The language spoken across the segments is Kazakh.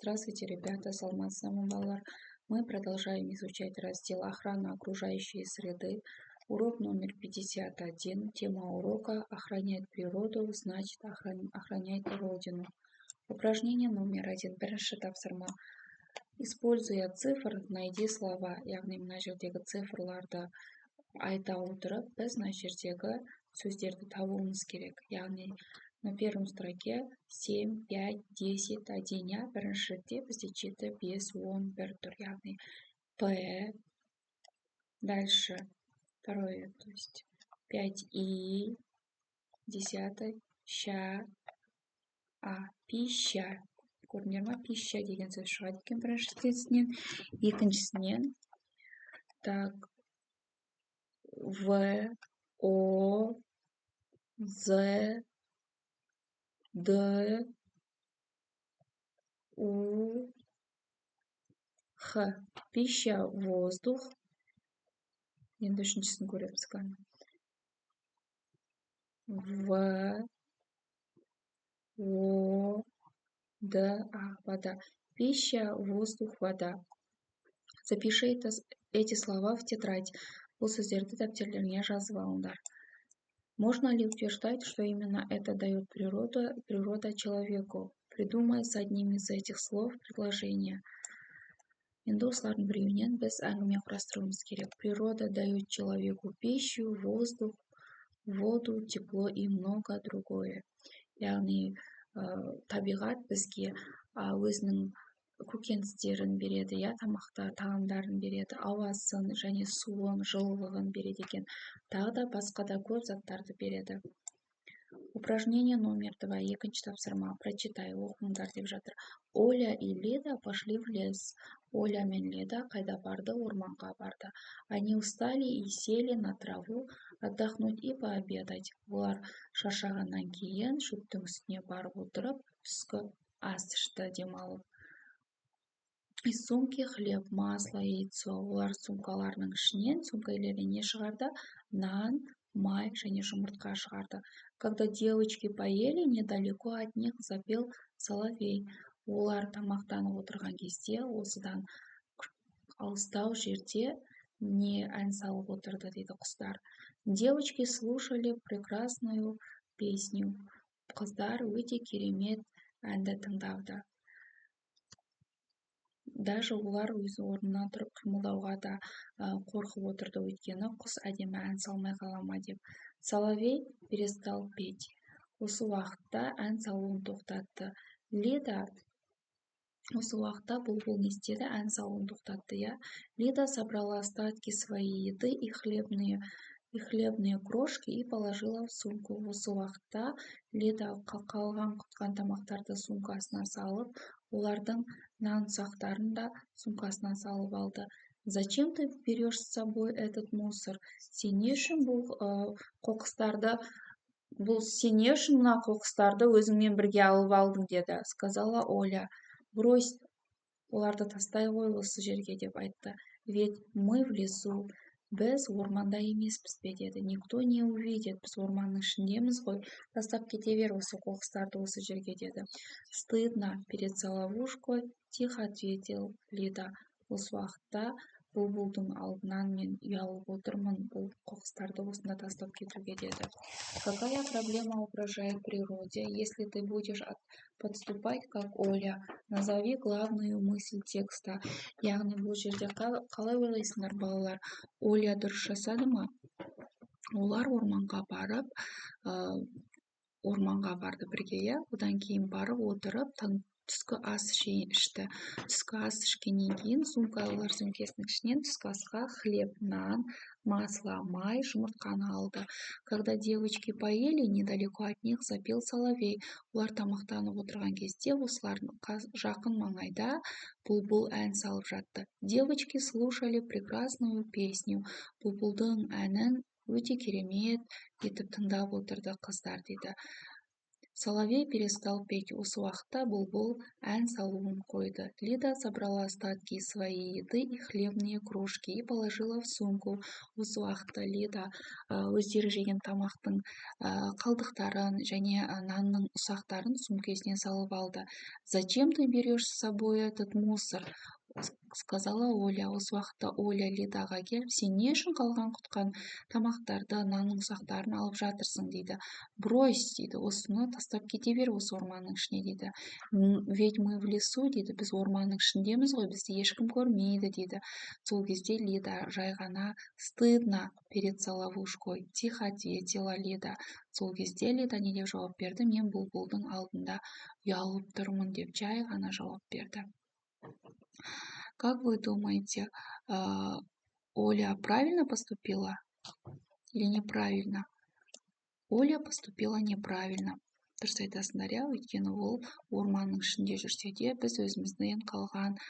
Здравствуйте, ребята, саламатсыздармы, балалар. Мы продолжаем изучать раздел «Охрана окружающей среды». Урок номер 51. Тема урока «Охранять природу, значит охранять Родину». Упражнение номер 1. Бірінші тапсырма. Используя цифр, найди слова. Яғни мына жердегі цифрларды айта отырып, біз мына жердегі сөздерді табуымыз керек. Яғни на первом строке 7, 5, 10, 1, я. Бірінші ретте бізде 7, 5, 10, 1 тұр. Яғни П. Дальше второе, то есть 5 И, 10 Ща, А. Пища. Көрдіңдер ма? Пища деген сөз шығады екен біріншісінен. Екіншісінен так В, О, З, Д, У, Х. Пища, воздух. Енді үшіншісін көреміз қазір. В, О, Д, А. Вода. Пища, воздух, вода. Запиши эти слова в тетрадь. Бұл сөздерді дәптерлеріңе жазып алыңдар. Можно ли утверждать, что именно это дает природа человеку? Придумай с одним из этих слов предложение. Енді осылардың біреуінен біз әңгіме құрастыруымыз керек. Природа дает человеку пищу, воздух, воду, тепло и много другое. Яғни табиғат бізге өзінің көкөністерін береді, тағамдарын береді, ауасын және суын, жылылығын береді екен. Тағы да басқа да көп заттарды береді. Упражнение номер 2. Екінші тапсырма. Прочитай, оқыңдар деп жатыр. Оля и Лида пошли в лес. Оля мен Лида қайда барды? Орманға барды. Они устали и сели на траву отдохнуть и пообедать. Олар шаршағаннан кейін шөптің үстіне барып отырып, түскі ас ішті, демалып. Из сумки хлеб, масло, яйцо. Олар сумкаларының ішінен, сумка иелерінен не шығарды? Нан, май және жұмыртқа шығарды. Когда девочки поели, недалеко от них запел соловей. Олар тамақтанып отырған кезде осыдан алыстау жерде не ән салып отырды дейді құстар. Девочки слушали прекрасную песню. Қыздар өте керемет әнді тыңдады. Даже олар өз орнынан тұрып қимылдауға да қорқып отырды, өйткені құс әдемі ән салмай қала ма деп. Соловей перестал петь. Осы уақытта ән салуын тоқтатты. Лида осы уақытта бұлбұл не істеді? Ән салуын тоқтатты. Лида собрала остатки своей еды и хлебные крошки и положила в сумку. Осы уақытта Лида қалған құтқан тамақтарды сумкасына салып, олардың нан ұсақтарын да сумкасына салып алды. Зачем ты берешь с собой этот мусор? Сен не үшін мына қоқыстарды өзіңмен бірге алып алдың деді, сказала Оля. Брось, оларды тастай ғой осы жерге деп айтты. Ведь мы в лесу. Біз орманда емеспіз бе деді. Никто не увидит. Біз орманның ішіндеміз ғой. Тастап кете бер осы қоқыстарды осы жерге деді. Стыдно перед соловушкой, тихо ответил Лида. Осы уақытта бұлбұлдың алдынан мен ұялып отырмын, бұл қоқыстарды осында тастап кетуге деді. Какая проблема угрожает природе, если ты будешь подступать, как Оля? Назови главную мысль текста. Яғни бұл жерде қалай ойлайсыңдар, балалар? Оля дұрыс жасады ма? Олар орманға барды бірге, одан кейін барып отырып, түскі ас ішті. Түскі ас ішкеннен кейін олар сөмкесінің ішінен түскі асқа хлеб, нан, масло, май, жұмыртқаны алды. Когда девочки поели, недалеко от них запел соловей. Олар тамақтанып отырған кезде осылардың жақын маңайда бұлбұл ән салып жатты. Девочки слушали прекрасную песню. Бұлбұлдың әнін өте керемет етіп тыңдап отырды қыздар дейді. Соловей перестал петь. Осы уақытта бұлбұл ән салуын қойды. Лида собрала остатки своей еды и хлебные крошки и положила в сумку. Осы уақытта Лида өздері жеген тамақтың қалдықтарын және нанның ұсақтарын сумкесіне салып алды. «Зачем ты берешь с собой этот мусор?» сказала Оля. Осы уақытта Оля Лидаға келіп, сен не үшін қалған құтқан тамақтарды, нанның ұсақтарын алып жатырсың дейді. Брось дейді, осыны тастап кете бер осы орманның ішіне дейді. Ведь мы в лесу дейді, біз орманның ішіндеміз ғой, бізді ешкім көрмейді дейді. Сол кезде Лида жай ғана стыдно перед Соловушкой, тихо ответила Лида. Сол кезде Лида не деп жауап берді? Мен бұлбұлдың алдында ұялып тұрмын деп жай ғана жауап берді. Как вы думаете, Оля правильно поступила или неправильно? Оля поступила неправильно. Дұрыс айтасыңдар, иә, өйткені ол орманның ішінде жүрсе де біз өзімізден қалған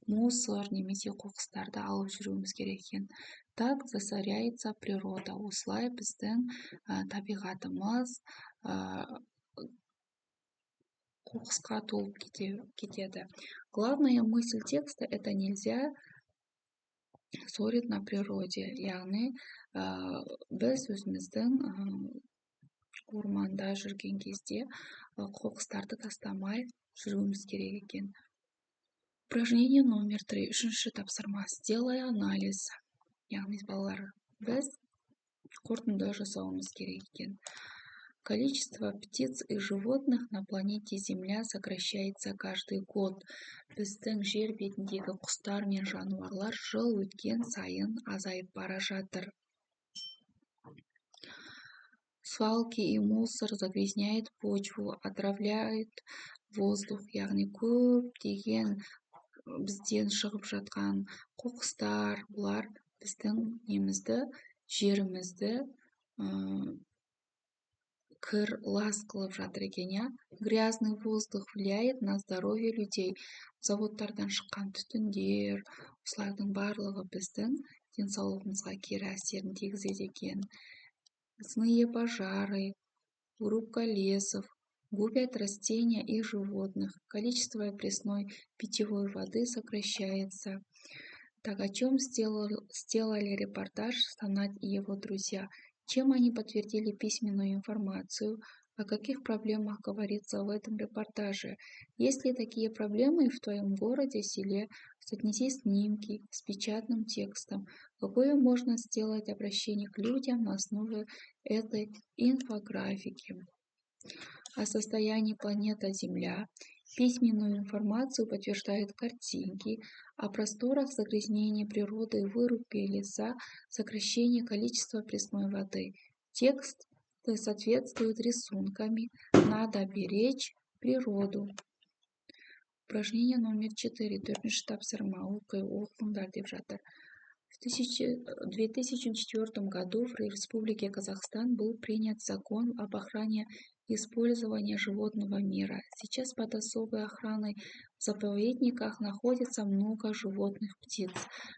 мусор немесе қоқыстарды алып жүруіміз керек екен. Так засоряется природа. Осылай біздің табиғатымыз қоқысқа толып кетеді. Главная мысль текста — это нельзя ссорить на природе. Яғни біз өзіміздің орманда жүрген кезде қоқыстарды тастамай жүруіміз керек екен. Упражнение номер 3. Үшінші тапсырма. Сделай анализ. Яғни балалар, біз қорытынды жасауымыз керек екен. Количество птиц и животных на планете Земля сокращается каждый год. Біздің жер бетіндегі құстар мен жануарлар жыл өткен сайын азайып бара жатыр. Свалки и мусор загрязняет почву, отравляет воздух. Яғни көптеген бізден шығып жатқан қоқыстар, бұлар біздің немізді, жерімізді кір лас қылып жатыр екен, иә. Грязный воздух влияет на здоровье людей. Заводтардан шыққан түтіндер, осылардың барлығы біздің денсаулығымызға кері әсерін тигізеді екен. Лесные пожары, вырубка лесов губят растения и животных. Количество пресной питьевой воды сокращается. Так, о чем сделали репортаж Санат и его друзья? Чем они подтвердили письменную информацию? О каких проблемах говорится в этом репортаже? Есть ли такие проблемы в твоем городе, селе? Соотнеси снимки с печатным текстом. Какое можно сделать обращение к людям на основе этой инфографики? О состоянии планеты Земля. Письменную информацию подтверждают картинки. О просторах загрязнения природы, вырубки леса, сокращение количества пресной воды. Текст соответствует рисунками. Надо беречь природу. Упражнение номер 4. Төртінші тапсырма. Оқыңдар деп жатыр. В 2004 году в Республике Казахстан был принят закон об охране использования животного мира. Сейчас под особой охраной в заповедниках находится много животных птиц.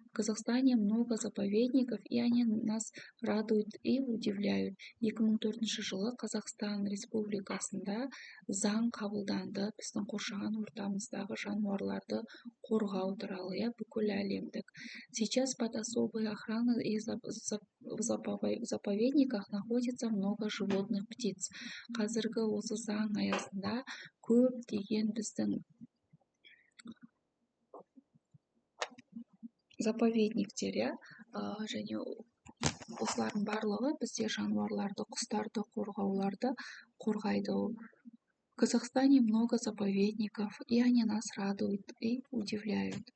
В Казахстане много заповедников, и они нас радуют и удивляют. 2004 жылы Қазақстан Республикасында заң қабылданды біздің қоршаған ортамыздағы жануарларды қорғау туралы, бүкіл әлемдік. Сейчас под особой охраной и в заповедниках находится много животных птиц. Қазіргі осы заң аясында көптеген біздің заповедниктер, және осылардың барлығы бізде жануарларды, құстарды қорғауларды қорғайды. В Казахстане много заповедников, и они нас радуют и удивляют.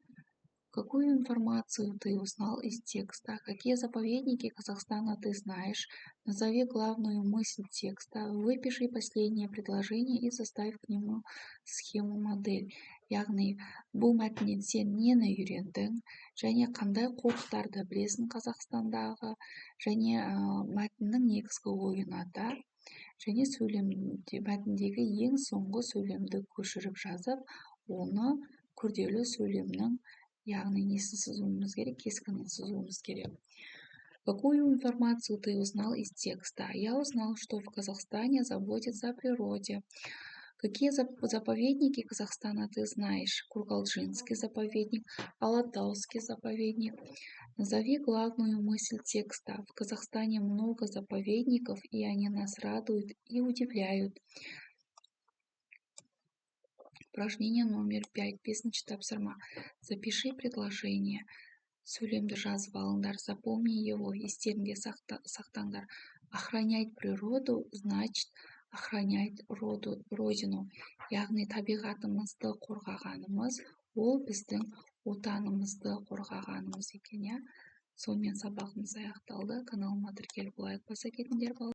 Какую информацию ты узнал из текста? Какие заповедники Казахстана ты знаешь? Назови главную мысль текста. Выпиши последнее предложение и составь к нему схему-модель. Яғни, бұл мәтіннен сен нені үйрендің? Және қандай қорықтарды білесің Қазақстандағы? Және мәтіннің негізгі ойын ата? Және мәтіндегі ең соңғы сөйлемді көшіріп жазып, оны күрделі сөйлемнің, яғни несін сызуымыз керек, кескінін сызуымыз керек. Какую информацию ты узнал из текста? Я узнал, что в Казахстане заботятся о природе. Какие заповедники Казахстана ты знаешь? Кургалджинский заповедник, Алатауский заповедник. Назови главную мысль текста. В Казахстане много заповедников, и они нас радуют и удивляют. Упражнение номер 5. Бесінші тапсырма. Запиши предложение. Сөйлемді жазып алыңдар. Запомни его. Естеріңде сақтаңдар. Охранять природу значит охранять родину. Яғни табиғатымызды қорғағанымыз, ол біздің отанымызды қорғағанымыз екен, иә. Сонымен сабағымыз аяқталды. Каналыма тіркеліп лайк баса кетіңдер.